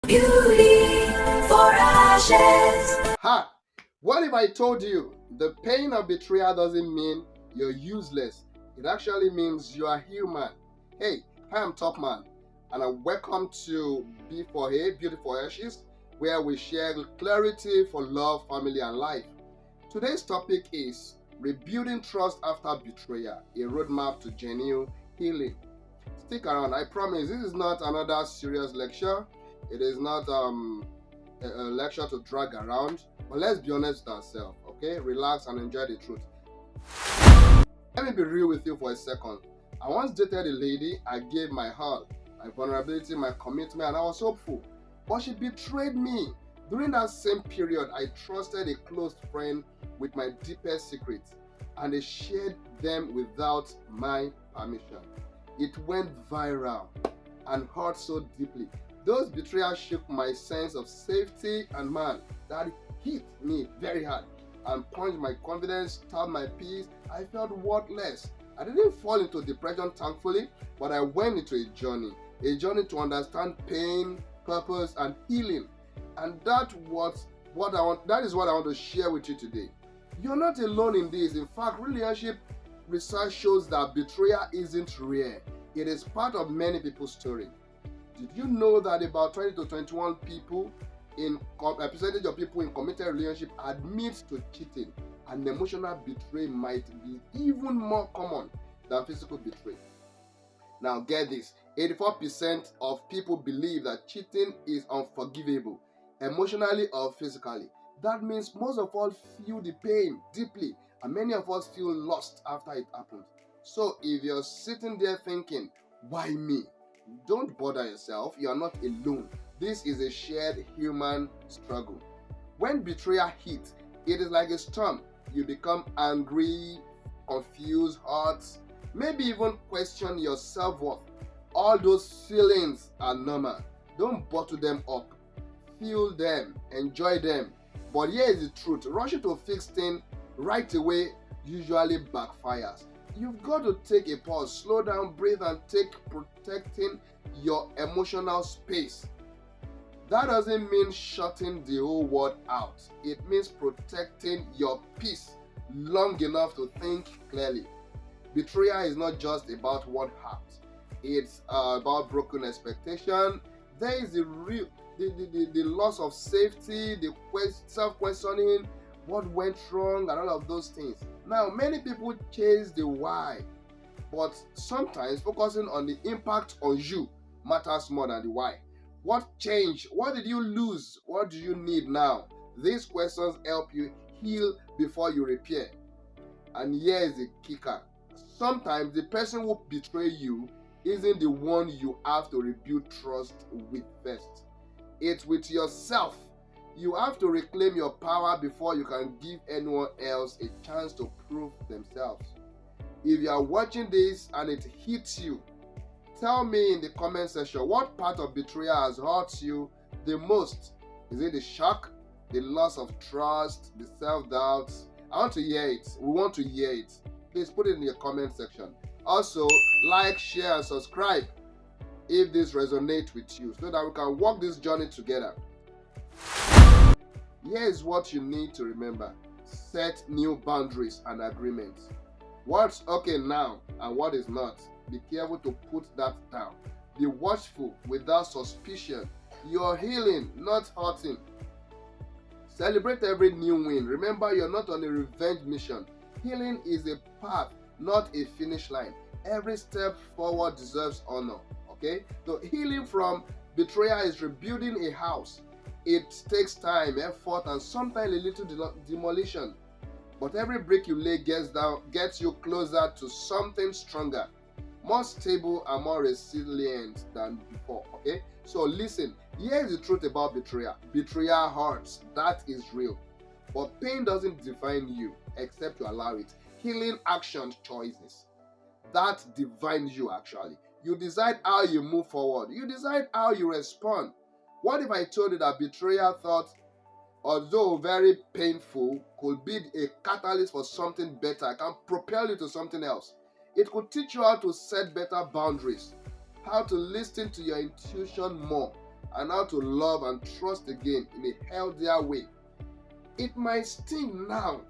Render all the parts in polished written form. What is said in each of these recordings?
Beauty for ashes. Ha! What if I told you the pain of betrayal doesn't mean you're useless? It actually means you are human. Hey, I'm Topman, and I welcome to B4A, Beauty for Ashes, where we share clarity for love, family, and life. Today's topic is rebuilding trust after betrayal, a roadmap to genuine healing. Stick around, I promise this is not another serious lecture. It is not a lecture to drag around, but let's be honest with ourselves, okay? Relax and enjoy the truth. Let me be real with you for a second. I once dated a lady. I gave my heart, my vulnerability, my commitment, and I was hopeful. But she betrayed me. During that same period, I trusted a close friend with my deepest secrets, and they shared them without my permission. It went viral and hurt so deeply. Those betrayals shook my sense of safety, and man, that hit me very hard and punched my confidence, stabbed my peace. I felt worthless. I didn't fall into depression, thankfully, but I went into a journey to understand pain, purpose, and healing. And that is what I want to share with you today. You're not alone in this. In fact, relationship research shows that betrayal isn't rare. It is part of many people's story. Did you know that about 20 to 21 people a percentage of people in committed relationship admit to cheating, and emotional betrayal might be even more common than physical betrayal? Now get this, 84% of people believe that cheating is unforgivable, emotionally or physically. That means most of us feel the pain deeply, and many of us feel lost after it happens. So if you're sitting there thinking, why me? Don't bother yourself, you are not alone. This is a shared human struggle. When betrayal hits, it is like a storm. You become angry, confused, hurt, maybe even question your self-worth. All those feelings are normal. Don't bottle them up. Feel them, enjoy them. But here is the truth. Rushing to fix things right away usually backfires. You've got to take a pause, slow down, breathe, and take protecting your emotional space. That doesn't mean shutting the whole world out. It means protecting your peace long enough to think clearly. Betrayal is not just about what hurt. It's about broken expectation. There is the loss of safety, the self-questioning, what went wrong, and all of those things. Now, many people chase the why, but sometimes focusing on the impact on you matters more than the why. What changed? What did you lose? What do you need now? These questions help you heal before you repair. And here is the kicker. Sometimes the person who betrayed you isn't the one you have to rebuild trust with first. It's with yourself. You have to reclaim your power before you can give anyone else a chance to prove themselves. If you are watching this and it hits you, tell me in the comment section what part of betrayal has hurt you the most. Is it the shock, the loss of trust, the self-doubt? I want to hear it. We want to hear it. Please put it in the comment section. Also, like, share, and subscribe if this resonates with you so that we can walk this journey together. Here is what you need to remember. Set new boundaries and agreements. What's okay now and what is not. Be careful to put that down. Be watchful without suspicion. You're healing, not hurting. Celebrate every new win. Remember, you're not on a revenge mission. Healing is a path, not a finish line. Every step forward deserves honor. Okay? So healing from betrayal is rebuilding a house. It takes time, effort, and sometimes a little demolition. But every brick you lay gets you closer to something stronger, more stable, and more resilient than before. Okay? So listen, here's the truth about betrayal. Betrayal hurts. That is real. But pain doesn't define you except you allow it. Healing actions, choices. That defines you actually. You decide how you move forward. You decide how you respond. What if I told you that betrayal thought, although very painful, could be a catalyst for something better? It can propel you to something else. It could teach you how to set better boundaries, how to listen to your intuition more, and how to love and trust again in a healthier way. It might sting now,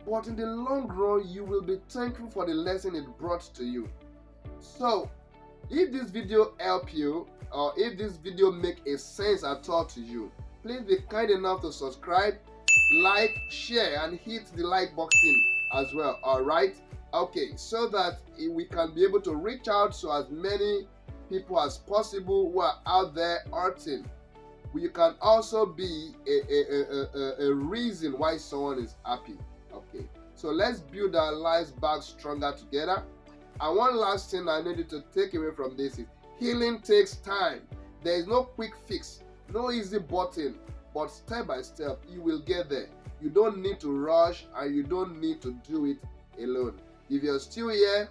but in the long run, you will be thankful for the lesson it brought to you. So, if this video helped you, or if this video make a sense at all to you, please be kind enough to subscribe, like, share, and hit the like button as well. Alright? Okay, so that we can be able to reach out to as many people as possible who are out there hurting. You can also be a reason why someone is happy. Okay, so let's build our lives back stronger together. And one last thing I need you to take away from this is healing takes time. There is no quick fix, no easy button, but step by step you will get there. You don't need to rush, and you don't need to do it alone. If you're still here,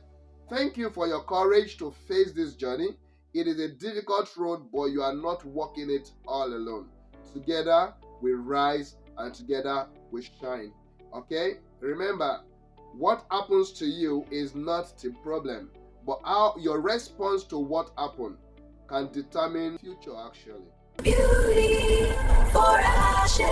thank you for your courage to face this journey. It is a difficult road, but you are not walking it all alone. Together we rise, and together we shine. Okay? Remember, what happens to you is not the problem, but how your response to what happened can determine future actually. Beauty for ashes.